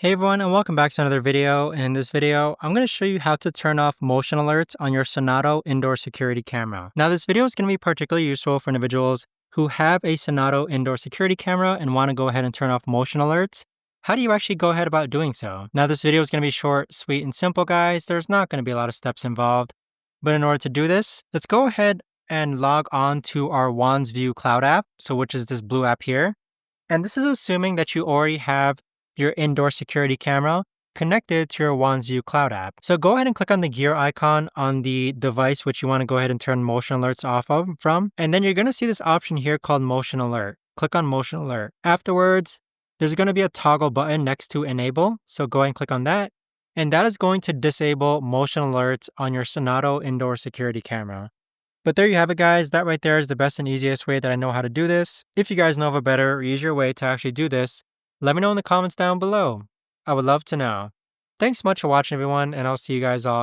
Hey everyone, and welcome back to another video. In this video, I'm going to show you how to turn off motion alerts on your Cinnado indoor security camera. Now this video is going to be particularly useful for individuals who have a Cinnado indoor security camera and want to go ahead and turn off motion alerts. How do you actually go ahead about doing so? Now this video is going to be short, sweet, and simple, guys. There's not going to be a lot of steps involved. But in order to do this, let's go ahead and log on to our Wands View Cloud app, which is this blue app here. And this is assuming that you already have your indoor security camera connected to your Wands View Cloud app. So go ahead and click on the gear icon on the device which you want to go ahead and turn motion alerts off from. And then you're going to see this option here called motion alert. Click on motion alert. Afterwards, there's going to be a toggle button next to enable. So go ahead and click on that. And that is going to disable motion alerts on your Cinnado indoor security camera. But there you have it, guys. That right there is the best and easiest way that I know how to do this. If you guys know of a better or easier way to actually do this, let me know in the comments down below. I would love to know. Thanks so much for watching, everyone, and I'll see you guys all